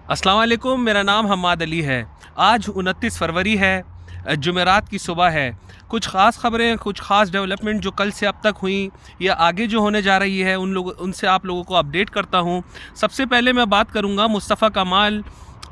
अस्सलाम वालेकुम, मेरा नाम हम्माद अली है। आज 29 फरवरी है, जुमेरात की सुबह है। कुछ ख़ास ख़बरें, कुछ ख़ास डेवलपमेंट जो कल से अब तक हुई या आगे जो होने जा रही है उनसे आप लोगों को अपडेट करता हूँ। सबसे पहले मैं बात करूँगा मुस्तफ़ा कमाल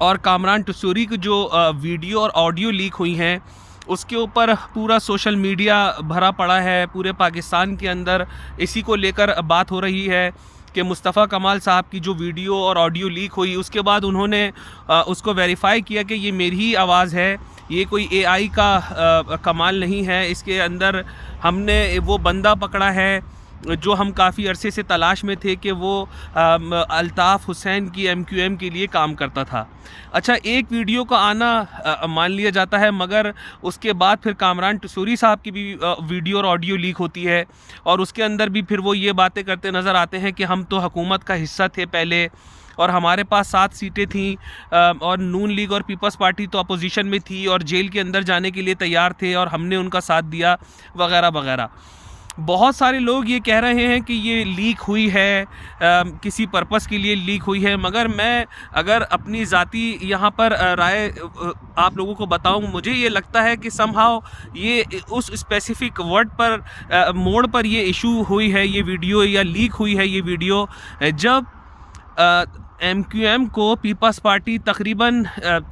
और कामरान टसूरी की जो वीडियो और ऑडियो लीक हुई हैं, उसके ऊपर पूरा सोशल मीडिया भरा पड़ा है। पूरे पाकिस्तान के अंदर इसी को लेकर बात हो रही है कि मुस्तफ़ा कमाल साहब की जो वीडियो और ऑडियो लीक हुई, उसके बाद उन्होंने उसको वेरीफ़ाई किया कि ये मेरी ही आवाज़ है, ये कोई एआई का कमाल नहीं है। इसके अंदर हमने वो बंदा पकड़ा है जो हम काफ़ी अरसे से तलाश में थे कि वो अल्ताफ़ हुसैन की एमक्यूएम के लिए काम करता था। अच्छा, एक वीडियो का आना मान लिया जाता है, मगर उसके बाद फिर कामरान टसूरी साहब की भी वीडियो और ऑडियो लीक होती है और उसके अंदर भी फिर वो ये बातें करते नज़र आते हैं कि हम तो हुकूमत का हिस्सा थे पहले और हमारे पास 7 सीटें थीं और नून लीग और पीपल्स पार्टी तो अपोजिशन में थी और जेल के अंदर जाने के लिए तैयार थे और हमने उनका साथ दिया, वगैरह वगैरह। बहुत सारे लोग ये कह रहे हैं कि ये लीक हुई है, किसी पर्पस के लिए लीक हुई है, मगर मैं अगर अपनी ज़ाती यहाँ पर राय आप लोगों को बताऊँ, मुझे ये लगता है कि समहाउ ये उस स्पेसिफ़िक वर्ड पर मोड़ पर ये इशू हुई है, ये वीडियो या लीक हुई है ये वीडियो, जब एमक्यूएम को पीपल्स पार्टी तकरीबन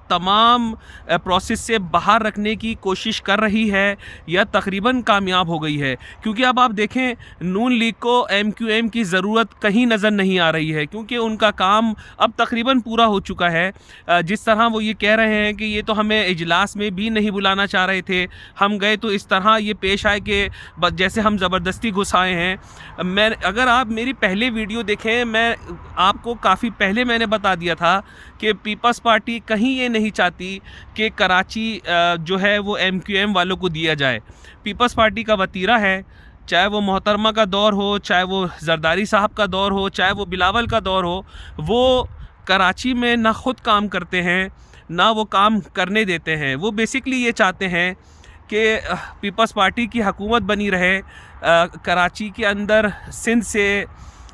तमाम प्रोसेस से बाहर रखने की कोशिश कर रही है या तकरीबन कामयाब हो गई है। क्योंकि अब आप देखें, नून लीग को एमक्यूएम की ज़रूरत कहीं नज़र नहीं आ रही है, क्योंकि उनका काम अब तकरीबन पूरा हो चुका है। जिस तरह वो ये कह रहे हैं कि ये तो हमें इजलास में भी नहीं बुलाना चाह रहे थे, हम गए तो इस तरह ये पेश आए कि जैसे हम ज़बरदस्ती घुसाए हैं। मैं अगर आप मेरी पहले वीडियो देखें, मैं आपको काफ़ी पहले मैंने बता दिया था कि पीपल्स पार्टी कहीं ये नहीं चाहती कि कराची जो है वो एमक्यूएम वालों को दिया जाए। पीपल्स पार्टी का वतीरा है, चाहे वो मोहतरमा का दौर हो, चाहे वो जरदारी साहब का दौर हो, चाहे वो बिलावल का दौर हो, वो कराची में ना खुद काम करते हैं ना वो काम करने देते हैं। वो बेसिकली ये चाहते हैं कि पीपल्स पार्टी की हुकूमत बनी रहे कराची के अंदर,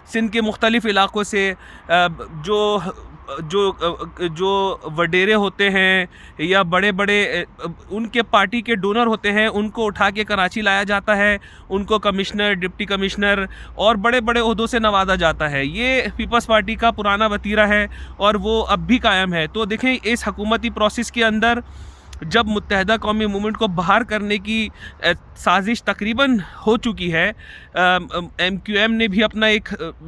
सिंध के मुख्तलिफ़ इलाक़ों से जो जो वडेरे होते हैं या बड़े बड़े उनके पार्टी के डोनर होते हैं, उनको उठा के कराची लाया जाता है, उनको कमिश्नर, डिप्टी कमिश्नर और बड़े बड़े ओहदों से नवाजा जाता है। ये पीपल्स पार्टी का पुराना वतीरा है और वो अब भी कायम है। तो देखें, इस हुकूमती प्रोसेस के अंदर जब मुत्तहदा कौमी मूवमेंट को बाहर करने की साजिश तकरीबन हो चुकी है, एमक्यूएम ने भी अपना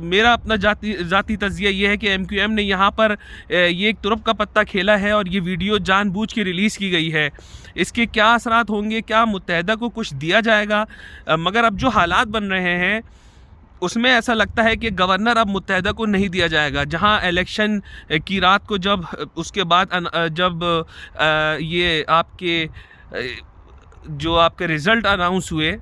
मेरा अपना ज़ाती तज़िया ये है कि एमक्यूएम ने यहाँ पर ये एक तुरप का पत्ता खेला है और ये वीडियो जानबूझ के रिलीज़ की गई है। इसके क्या असरात होंगे, क्या मुत्तहदा को कुछ दिया जाएगा, मगर अब जो हालात बन रहे हैं उसमें ऐसा लगता है कि गवर्नर अब मुत्तहदा को नहीं दिया जाएगा। जहां इलेक्शन की रात को जब उसके बाद जब ये आपके जो आपके रिज़ल्ट अनाउंस हुए,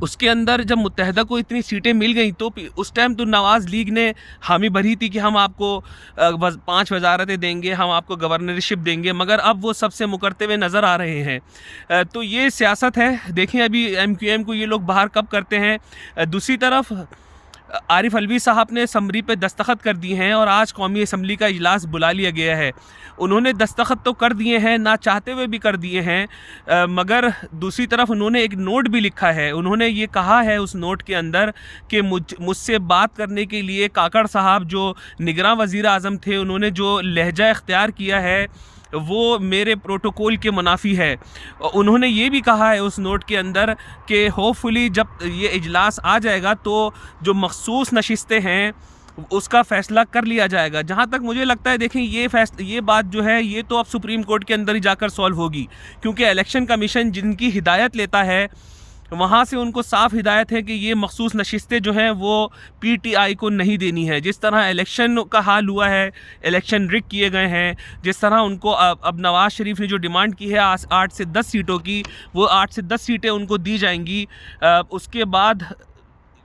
उसके अंदर जब मुत्तहदा को इतनी सीटें मिल गई तो उस टाइम तो नवाज़ लीग ने हामी भरी थी कि हम आपको 5 वजारतें देंगे, हम आपको गवर्नरशिप देंगे, मगर अब वो सबसे मुकरते हुए नज़र आ रहे हैं। तो ये सियासत है, देखें अभी एमक्यूएम को ये लोग बाहर कब करते हैं। दूसरी तरफ आरिफ अलवी साहब ने समरी पे दस्तखत कर दिए हैं और आज कौमी असम्बली का इजलास बुला लिया गया है। उन्होंने दस्तखत तो कर दिए हैं, ना चाहते हुए भी कर दिए हैं, मगर दूसरी तरफ उन्होंने एक नोट भी लिखा है। उन्होंने ये कहा है उस नोट के अंदर कि मुझसे बात करने के लिए काकड़ साहब जो निगरान वज़ीर आज़म थे, उन्होंने जो लहजा इख्तियार किया है वो मेरे प्रोटोकॉल के मुनाफी है। उन्होंने ये भी कहा है उस नोट के अंदर कि होपफुली जब ये इजलास आ जाएगा तो जो मखसूस नशिस्तें हैं उसका फ़ैसला कर लिया जाएगा। जहाँ तक मुझे लगता है, देखें, ये बात जो है ये तो अब सुप्रीम कोर्ट के अंदर ही जाकर सॉल्व होगी, क्योंकि इलेक्शन कमीशन जिनकी हिदायत लेता है वहाँ से उनको साफ हिदायत है कि ये मखसूस नशिस्तें जो हैं वो पीटीआई को नहीं देनी है। जिस तरह इलेक्शन का हाल हुआ है, इलेक्शन रिग किए गए हैं, जिस तरह उनको अब नवाज़ शरीफ ने जो डिमांड की है 8 से 10 सीटों की, वो 8 से 10 सीटें उनको दी जाएंगी। उसके बाद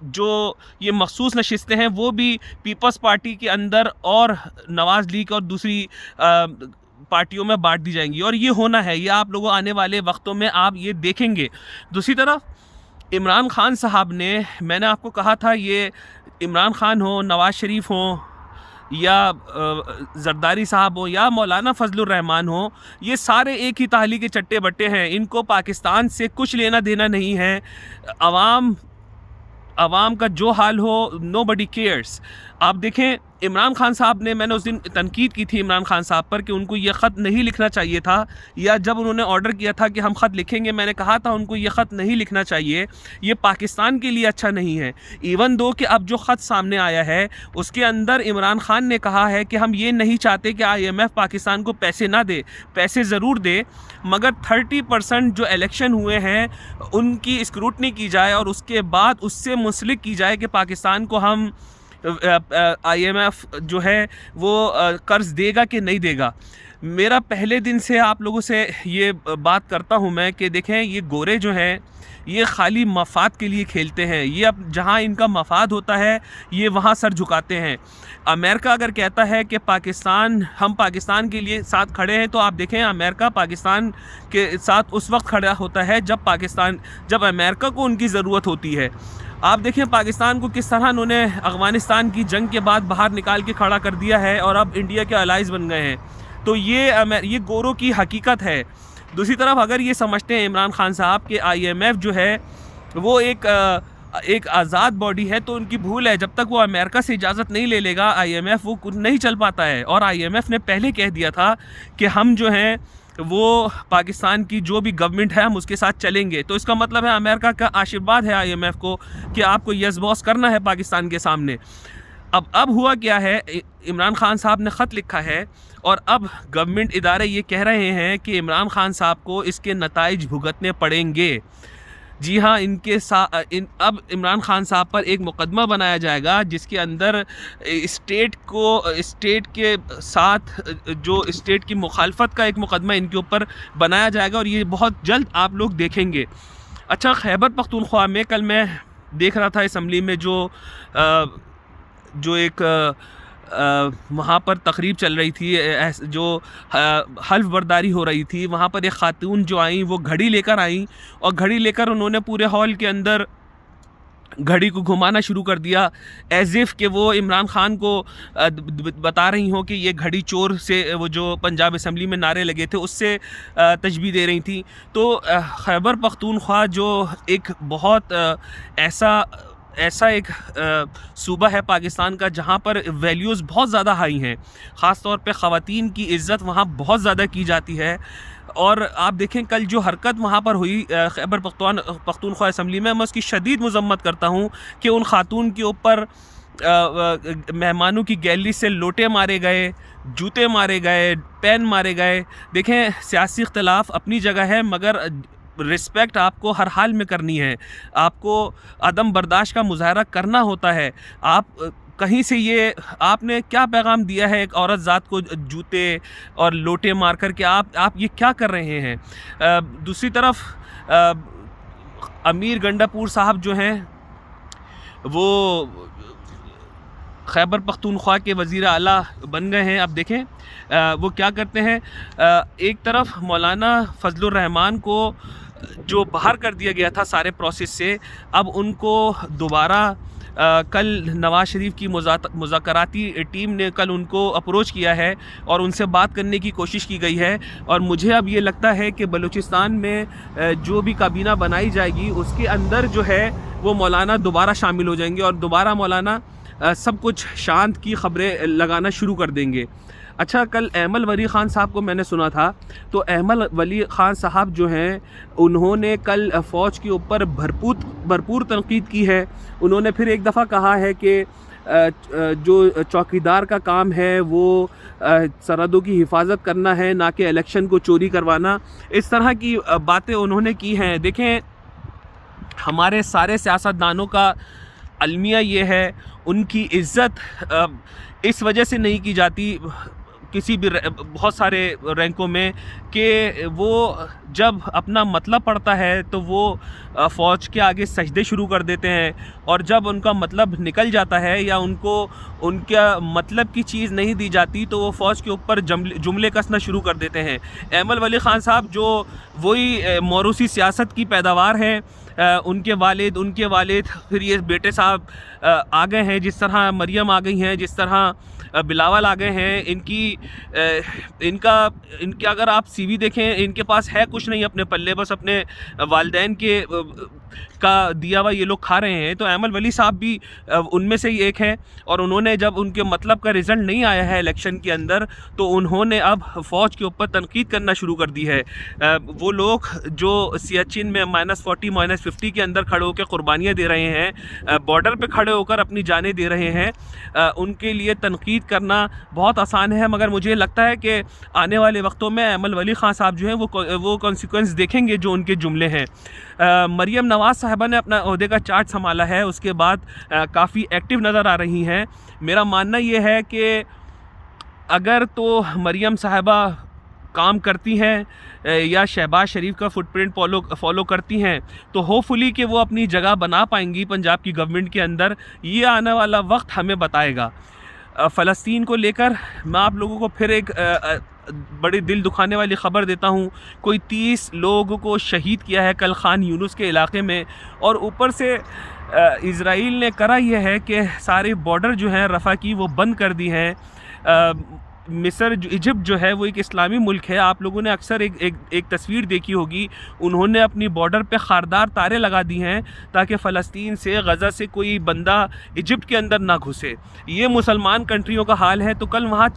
जो ये मखसूस नशिस्तें हैं वो भी पीपल्स पार्टी के अंदर और नवाज़ लीग और दूसरी पार्टियों में बांट दी जाएंगी, और ये होना है, ये आप लोगों आने वाले वक्तों में आप ये देखेंगे। दूसरी तरफ इमरान खान साहब ने, मैंने आपको कहा था, ये इमरान खान हो, नवाज़ शरीफ हो, या जरदारी साहब हो या मौलाना फजलुर रहमान हो, ये सारे एक ही ताली के चट्टे बट्टे हैं। इनको पाकिस्तान से कुछ लेना देना नहीं है। अवाम का जो हाल हो, नो बडी केयर्स। आप देखें इमरान खान साहब ने, मैंने उस दिन तनकीद की थी इमरान खान साहब पर कि उनको ये ख़त नहीं लिखना चाहिए था, या जब उन्होंने ऑर्डर किया था कि हम ख़त लिखेंगे, मैंने कहा था उनको ये ख़त नहीं लिखना चाहिए, ये पाकिस्तान के लिए अच्छा नहीं है। इवन दो कि अब जो ख़त सामने आया है उसके अंदर इमरान खान ने कहा है कि हम ये नहीं चाहते कि IMF पाकिस्तान को पैसे ना दे, पैसे ज़रूर दे, मगर 30% जो इलेक्शन हुए हैं उनकी स्क्रूटनी की जाए और उसके बाद उससे मुंसलिक की जाए कि पाकिस्तान को हम IMF जो है वो कर्ज देगा कि नहीं देगा। मेरा पहले दिन से आप लोगों से ये बात करता हूँ मैं कि देखें ये गोरे जो हैं ये खाली मफाद के लिए खेलते हैं। ये अब जहाँ इनका मफाद होता है ये वहाँ सर झुकाते हैं। अमेरिका अगर कहता है कि हम पाकिस्तान के लिए साथ खड़े हैं, तो आप देखें अमेरिका पाकिस्तान के साथ उस वक्त खड़ा होता है जब अमेरिका को उनकी ज़रूरत होती है। आप देखें पाकिस्तान को किस तरह उन्होंने अफ़गानिस्तान की जंग के बाद बाहर निकाल के खड़ा कर दिया है और अब इंडिया के अलाइज बन गए हैं। तो ये गोरों की हकीकत है। दूसरी तरफ अगर ये समझते हैं इमरान खान साहब कि IMF जो है वो एक आज़ाद बॉडी है, तो उनकी भूल है। जब तक वो अमेरिका से इजाज़त नहीं ले लेगा IMF वो कुछ नहीं चल पाता है। और IMF ने पहले कह दिया था कि हम जो हैं वो पाकिस्तान की जो भी गवर्नमेंट है हम उसके साथ चलेंगे। तो इसका मतलब है अमेरिका का आशीर्वाद है IMF को कि आपको यस बॉस करना है पाकिस्तान के सामने। अब हुआ क्या है, इमरान खान साहब ने ख़त लिखा है और अब गवर्नमेंट इदारे ये कह रहे हैं कि इमरान खान साहब को इसके नताइज भुगतने पड़ेंगे। जी हाँ, अब इमरान खान साहब पर एक मुकदमा बनाया जाएगा जिसके अंदर स्टेट के साथ जो स्टेट की मुखालफत का एक मुकदमा इनके ऊपर बनाया जाएगा और ये बहुत जल्द आप लोग देखेंगे। अच्छा, खैबर पख्तूनख्वा में कल मैं देख रहा था असम्बली में जो एक वहाँ पर तकरीब चल रही थी, जो हल्फ बर्दारी हो रही थी। वहाँ पर एक खातून जो आई वो घड़ी लेकर आई और घड़ी लेकर उन्होंने पूरे हॉल के अंदर घड़ी को घुमाना शुरू कर दिया, एज़ इफ़ कि वो इमरान खान को बता रही हों कि ये घड़ी चोर से, वो जो पंजाब असम्बली में नारे लगे थे उससे तशबीह दे रही थी। तो खैबर पख्तूनख्वा जो एक बहुत ऐसा एक सूबा है पाकिस्तान का जहाँ पर वैल्यूज़ बहुत ज़्यादा हाई हैं, ख़ास तौर पे ख़वातीन की इज़्ज़त वहाँ बहुत ज़्यादा की जाती है। और आप देखें कल जो हरकत वहाँ पर हुई खैबर पख्तूनख्वा असम्बली में, मैं उसकी शदीद मज़म्मत करता हूँ कि उन खातून के ऊपर मेहमानों की गैलरी से लोटे मारे गए, जूते मारे गए, पेन मारे गए। देखें सियासी इख्तलाफ अपनी जगह है, मगर रिस्पेक्ट आपको हर हाल में करनी है। आपको अदम बर्दाश्त का मुजाहरा करना होता है। आप कहीं से ये आपने क्या पैगाम दिया है एक औरत ज़ात को जूते और लोटे मार कर के आप ये क्या कर रहे हैं। दूसरी तरफ अमीर गंडापुर साहब जो हैं वो खैबर पख्तूनख्वा के वज़ीर आला बन गए हैं। अब देखें वो क्या करते हैं। एक तरफ मौलाना फजलुर रहमान को जो बाहर कर दिया गया था सारे प्रोसेस से, अब उनको दोबारा कल नवाज़ शरीफ की मुज़ाकराती टीम ने कल उनको अप्रोच किया है और उनसे बात करने की कोशिश की गई है। और मुझे अब ये लगता है कि बलूचिस्तान में जो भी काबीना बनाई जाएगी उसके अंदर जो है वो मौलाना दोबारा शामिल हो जाएंगे और दोबारा मौलाना सब कुछ शांत की ख़बरें लगाना शुरू कर देंगे। अच्छा, कल अहमद वली ख़ान साहब को मैंने सुना था, तो अहमद वली ख़ान साहब जो हैं उन्होंने कल फ़ौज के ऊपर भरपूर तनकीद की है। उन्होंने फिर एक दफ़ा कहा है कि जो चौकीदार का काम है वो सरहदों की हिफाजत करना है, ना कि इलेक्शन को चोरी करवाना। इस तरह की बातें उन्होंने की हैं। देखें, हमारे सारे सियासतदानों का अलमिया ये है, उनकी इज़्ज़त इस वजह से नहीं की जाती किसी भी बहुत सारे रैंकों में कि वो जब अपना मतलब पड़ता है तो वो फ़ौज के आगे सजदे शुरू कर देते हैं, और जब उनका मतलब निकल जाता है या उनको उनका मतलब की चीज़ नहीं दी जाती तो वो फ़ौज के ऊपर जुमले कसना शुरू कर देते हैं। अहमद वली ख़ान साहब जो वही मौरूसी सियासत की पैदावार हैं, उनके वालिद फिर ये बेटे साहब आ गए हैं, जिस तरह मरियम आ गई हैं, जिस तरह बिलावल आ गए हैं, इनके अगर आप सीवी देखें, इनके पास है कुछ नहीं अपने पल्ले, बस अपने वालिदैन के का दिया हुआ ये लोग खा रहे हैं। तो अमल वली साहब भी उनमें से ही एक हैं, और उन्होंने जब उनके मतलब का रिज़ल्ट नहीं आया है इलेक्शन के अंदर, तो उन्होंने अब फ़ौज के ऊपर तनकीद करना शुरू कर दी है। वो लोग जो सियाचिन में -40 -50 के अंदर खड़े होकर कुर्बानियाँ दे रहे हैं, बॉर्डर पे खड़े होकर अपनी जानें दे रहे हैं, उनके लिए तनकीद करना बहुत आसान है, मगर मुझे लगता है कि आने वाले वक्तों में अमल वली ख़ान साहब जो हैं वो कॉन्सिक्वेंस देखेंगे जो उनके जुमले हैं। मरियम नवाज़ साहिबा ने अपना ओहदे का चार्ज संभाला है, उसके बाद काफ़ी एक्टिव नज़र आ रही हैं। मेरा मानना ये है कि अगर तो मरियम साहिबा काम करती हैं या शहबाज शरीफ का फुटप्रिंट फॉलो करती हैं, तो होपफुली कि वो अपनी जगह बना पाएंगी पंजाब की गवर्नमेंट के अंदर। ये आने वाला वक्त हमें बताएगा। फ़लस्तीन को लेकर मैं आप लोगों को फिर एक बड़ी दिल दुखाने वाली ख़बर देता हूँ। कोई 30 लोगों को शहीद किया है कल खान यूनुस के इलाके में, और ऊपर से इज़राइल ने करा यह है कि सारे बॉर्डर जो हैं रफ़ा की वो बंद कर दी हैं। मिस्र इजिप्ट जो है वो एक इस्लामी मुल्क है। आप लोगों ने अक्सर एक तस्वीर देखी होगी, उन्होंने अपनी बॉर्डर पे खारदार तारे लगा दी हैं ताकि फ़लस्तीन से, गज़ा से कोई बंदा इजिप्ट के अंदर ना घुसे। ये मुसलमान कंट्रियों का हाल है। तो कल वहाँ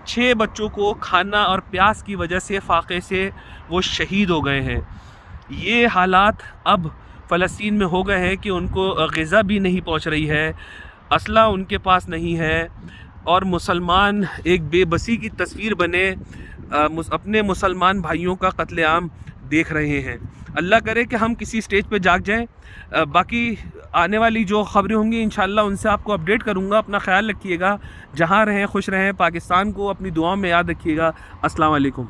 6 बच्चों को खाना और प्यास की वजह से, फाक़े से वो शहीद हो गए हैं। ये हालात अब फ़लस्तीन में हो गए हैं कि उनको ग़िज़ा भी नहीं पहुँच रही है, असला उनके पास नहीं है, और मुसलमान एक बेबसी की तस्वीर बने अपने मुसलमान भाइयों का कत्लेआम देख रहे हैं। अल्लाह करे कि हम किसी स्टेज पे जाग जाएं। बाकी आने वाली जो ख़बरें होंगी इंशाअल्लाह उनसे आपको अपडेट करूँगा। अपना ख्याल रखिएगा, जहाँ रहें खुश रहें, पाकिस्तान को अपनी दुआओं में याद रखिएगा। अस्सलाम वालेकुम।